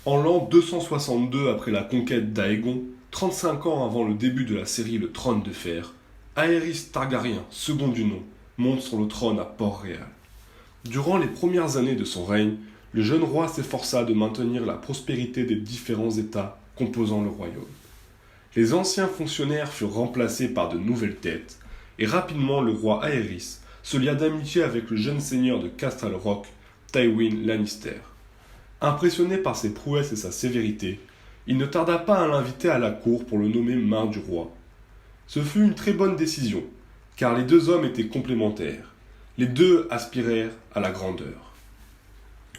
En l'an 262 après la conquête d'Aegon, 35 ans avant le début de la série Le Trône de Fer, Aerys Targaryen, second du nom, monte sur le trône à Port-Réal. Durant les premières années de son règne, le jeune roi s'efforça de maintenir la prospérité des différents États composant le royaume. Les anciens fonctionnaires furent remplacés par de nouvelles têtes, et rapidement le roi Aerys se lia d'amitié avec le jeune seigneur de Castle Rock, Tywin Lannister. Impressionné par ses prouesses et sa sévérité, il ne tarda pas à l'inviter à la cour pour le nommer main du roi. Ce fut une très bonne décision, car les deux hommes étaient complémentaires. Les deux aspirèrent à la grandeur.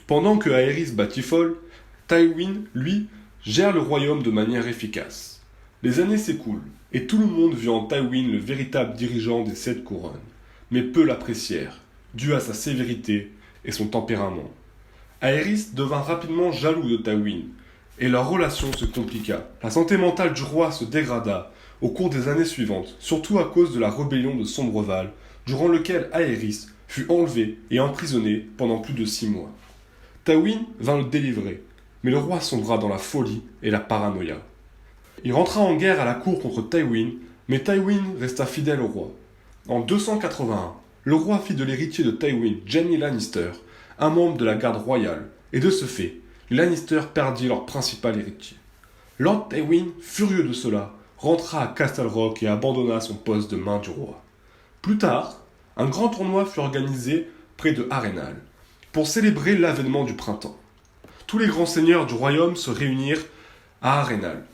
Pendant que Aerys batifole, Tywin, lui, gère le royaume de manière efficace. Les années s'écoulent, et tout le monde vit en Tywin le véritable dirigeant des 7 couronnes, mais peu l'apprécièrent, dû à sa sévérité et son tempérament. Aerys devint rapidement jaloux de Tywin, et leur relation se compliqua. La santé mentale du roi se dégrada au cours des années suivantes, surtout à cause de la rébellion de Sombreval, durant lequel Aerys fut enlevé et emprisonné pendant plus de 6 mois. Tywin vint le délivrer, mais le roi sombra dans la folie et la paranoïa. Il rentra en guerre à la cour contre Tywin, mais Tywin resta fidèle au roi. En 281, le roi fit de l'héritier de Tywin, Jaime Lannister, un membre de la garde royale, et de ce fait, les Lannister perdit leur principal héritier. Lord Tywin, furieux de cela, rentra à Castle Rock et abandonna son poste de main du roi. Plus tard, un grand tournoi fut organisé près de Harrenhal, pour célébrer l'avènement du printemps. Tous les grands seigneurs du royaume se réunirent à Harrenhal.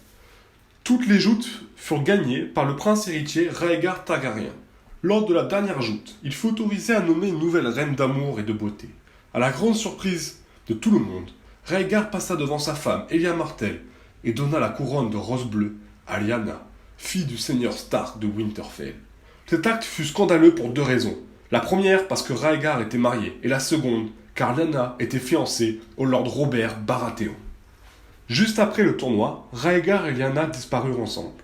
Toutes les joutes furent gagnées par le prince héritier Rhaegar Targaryen. Lors de la dernière joute, il fut autorisé à nommer une nouvelle reine d'amour et de beauté. À la grande surprise de tout le monde, Rhaegar passa devant sa femme, Elia Martell, et donna la couronne de rose bleue à Lyanna, fille du seigneur Stark de Winterfell. Cet acte fut scandaleux pour 2 raisons. La première parce que Rhaegar était marié, et la seconde car Lyanna était fiancée au lord Robert Baratheon. Juste après le tournoi, Rhaegar et Lyanna disparurent ensemble.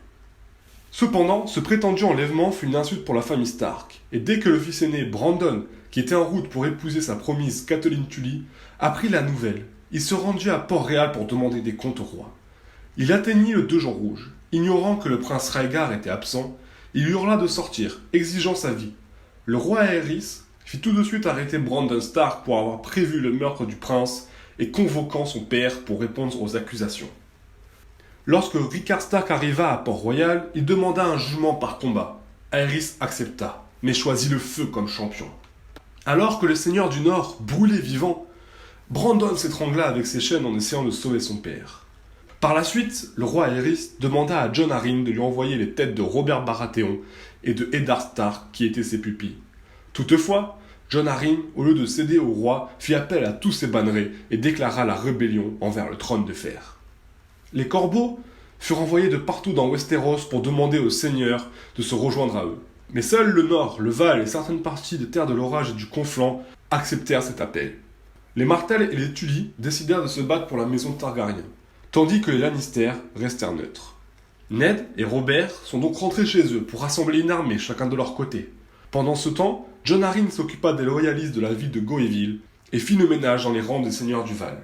Cependant, ce prétendu enlèvement fut une insulte pour la famille Stark, et dès que le fils aîné Brandon, qui était en route pour épouser sa promise Catelyn Tully, apprit la nouvelle, il se rendit à Port-Réal pour demander des comptes au roi. Il atteignit le 2 jours rouges. Ignorant que le prince Rhaegar était absent, il hurla de sortir, exigeant sa vie. Le roi Aerys fit tout de suite arrêter Brandon Stark pour avoir prévu le meurtre du prince et convoquant son père pour répondre aux accusations. Lorsque Rickard Stark arriva à Port-Royal, il demanda un jugement par combat. Aerys accepta, mais choisit le feu comme champion. Alors que le seigneur du Nord brûlait vivant, Brandon s'étrangla avec ses chaînes en essayant de sauver son père. Par la suite, le roi Aerys demanda à Jon Arryn de lui envoyer les têtes de Robert Baratheon et de Eddard Stark qui étaient ses pupilles. Toutefois, Jon Arryn, au lieu de céder au roi, fit appel à tous ses bannerets et déclara la rébellion envers le trône de fer. Les corbeaux furent envoyés de partout dans Westeros pour demander aux seigneurs de se rejoindre à eux. Mais seuls le Nord, le Val et certaines parties des terres de l'orage et du Conflent acceptèrent cet appel. Les Martell et les Tully décidèrent de se battre pour la maison Targaryen, tandis que les Lannister restèrent neutres. Ned et Robert sont donc rentrés chez eux pour rassembler une armée chacun de leur côté. Pendant ce temps, Jon Arryn s'occupa des loyalistes de la ville de Goéville et fit le ménage dans les rangs des seigneurs du Val.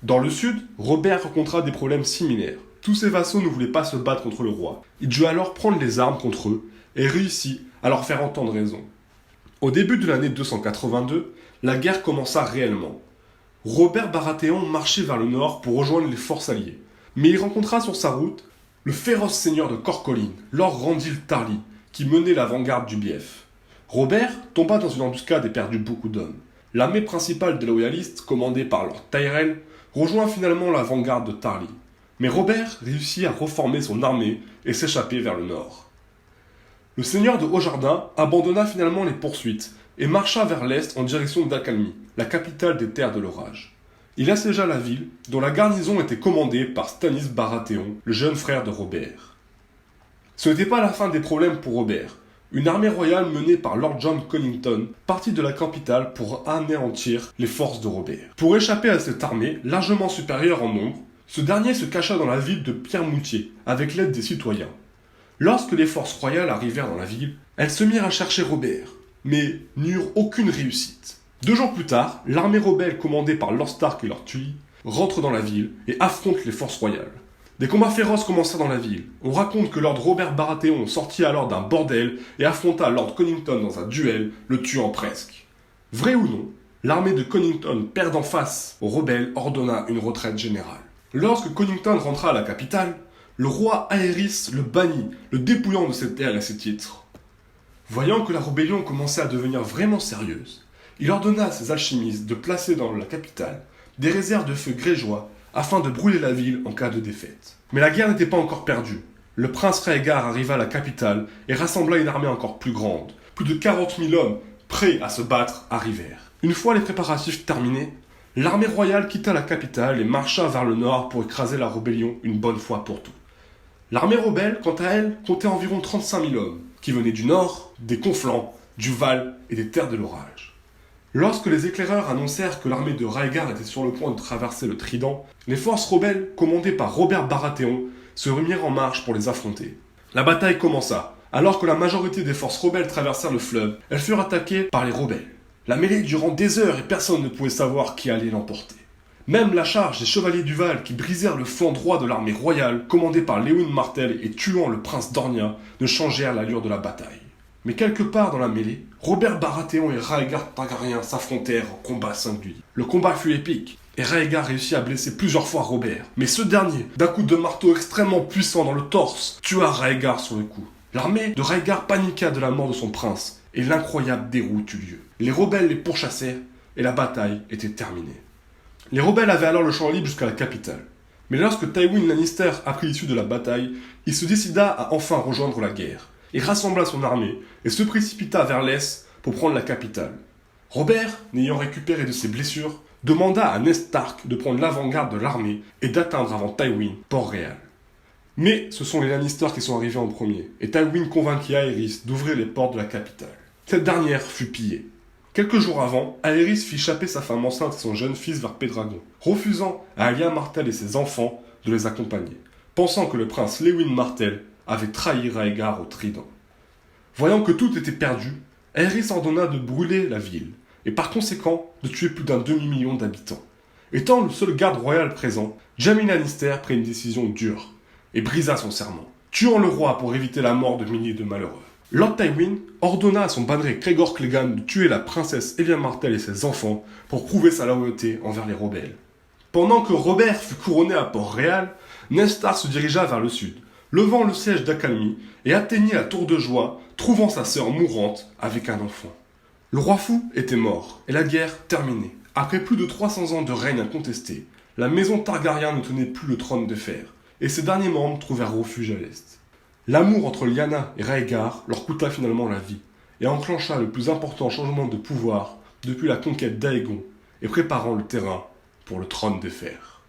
Dans le sud, Robert rencontra des problèmes similaires. Tous ses vassaux ne voulaient pas se battre contre le roi. Il dut alors prendre les armes contre eux et réussit à leur faire entendre raison. Au début de l'année 282, la guerre commença réellement. Robert Baratheon marchait vers le nord pour rejoindre les forces alliées. Mais il rencontra sur sa route le féroce seigneur de Corcolline, Lord Randil Tarly, qui menait l'avant-garde du Bief. Robert tomba dans une embuscade et perdit beaucoup d'hommes. L'armée principale des loyalistes, commandée par Lord Tyrell, rejoint finalement l'avant-garde de Tarly. Mais Robert réussit à reformer son armée et s'échapper vers le nord. Le seigneur de Haut-Jardin abandonna finalement les poursuites et marcha vers l'est en direction d'Accalmie, la capitale des terres de l'orage. Il assiégea la ville, dont la garnison était commandée par Stannis Baratheon, le jeune frère de Robert. Ce n'était pas la fin des problèmes pour Robert. Une armée royale menée par Lord John Connington partit de la capitale pour anéantir les forces de Robert. Pour échapper à cette armée, largement supérieure en nombre, ce dernier se cacha dans la ville de Pierremoutier, avec l'aide des citoyens. Lorsque les forces royales arrivèrent dans la ville, elles se mirent à chercher Robert, mais n'eurent aucune réussite. 2 jours plus tard, l'armée rebelle commandée par Lord Stark et Lord Tully rentrent dans la ville et affrontent les forces royales. Des combats féroces commencèrent dans la ville. On raconte que Lord Robert Baratheon sortit alors d'un bordel et affronta Lord Connington dans un duel, le tuant presque. Vrai ou non, l'armée de Connington perdant face aux rebelles ordonna une retraite générale. Lorsque Connington rentra à la capitale, le roi Aerys le bannit, le dépouillant de ses terres et ses titres. Voyant que la rébellion commençait à devenir vraiment sérieuse, il ordonna à ses alchimistes de placer dans la capitale des réserves de feu grégeois afin de brûler la ville en cas de défaite. Mais la guerre n'était pas encore perdue. Le prince Rhaegar arriva à la capitale et rassembla une armée encore plus grande. Plus de 40 000 hommes, prêts à se battre, arrivèrent. Une fois les préparatifs terminés, l'armée royale quitta la capitale et marcha vers le nord pour écraser la rébellion une bonne fois pour toutes. L'armée rebelle, quant à elle, comptait environ 35 000 hommes, qui venaient du nord, des Conflans, du Val et des terres de l'orage. Lorsque les éclaireurs annoncèrent que l'armée de Rhaegar était sur le point de traverser le Trident, les forces rebelles, commandées par Robert Baratheon, se remirent en marche pour les affronter. La bataille commença. Alors que la majorité des forces rebelles traversèrent le fleuve, elles furent attaquées par les rebelles. La mêlée durant des heures et personne ne pouvait savoir qui allait l'emporter. Même la charge des chevaliers du Val qui brisèrent le flanc droit de l'armée royale, commandée par Lewyn Martell et tuant le prince d'Ornia, ne changèrent l'allure de la bataille. Mais quelque part dans la mêlée, Robert Baratheon et Rhaegar Targaryen s'affrontèrent en combat singulier. Le combat fut épique, et Rhaegar réussit à blesser plusieurs fois Robert. Mais ce dernier, d'un coup de marteau extrêmement puissant dans le torse, tua Rhaegar sur le coup. L'armée de Rhaegar paniqua de la mort de son prince, et l'incroyable déroute eut lieu. Les rebelles les pourchassèrent, et la bataille était terminée. Les rebelles avaient alors le champ libre jusqu'à la capitale. Mais lorsque Tywin Lannister apprit l'issue de la bataille, il se décida à enfin rejoindre la guerre. Il rassembla son armée et se précipita vers l'est pour prendre la capitale. Robert, n'ayant récupéré de ses blessures, demanda à Ned Stark de prendre l'avant-garde de l'armée et d'atteindre avant Tywin Port-Réal. Mais ce sont les Lannister qui sont arrivés en premier, et Tywin convainquit Aerys d'ouvrir les portes de la capitale. Cette dernière fut pillée. Quelques jours avant, Aerys fit chapper sa femme enceinte et son jeune fils vers Pendragon, refusant à Lyanna Martell et ses enfants de les accompagner, pensant que le prince Lewyn Martell avait trahi Rhaegar au Trident. Voyant que tout était perdu, Aerys ordonna de brûler la ville, et par conséquent de tuer plus d'un demi-million d'habitants. Étant le seul garde royal présent, Jaime Lannister prit une décision dure, et brisa son serment, tuant le roi pour éviter la mort de milliers de malheureux. Lord Tywin ordonna à son banneré Gregor Clegane de tuer la princesse Lyanna Martell et ses enfants pour prouver sa loyauté envers les rebelles. Pendant que Robert fut couronné à Port-Réal, Ned Stark se dirigea vers le sud, levant le siège d'Accalmie et atteignit la tour de joie, trouvant sa sœur mourante avec un enfant. Le roi fou était mort et la guerre terminée. Après plus de 300 ans de règne incontesté, la maison Targaryen ne tenait plus le trône de fer et ses derniers membres trouvèrent refuge à l'est. L'amour entre Lyanna et Rhaegar leur coûta finalement la vie et enclencha le plus important changement de pouvoir depuis la conquête d'Aegon et préparant le terrain pour le trône de fer.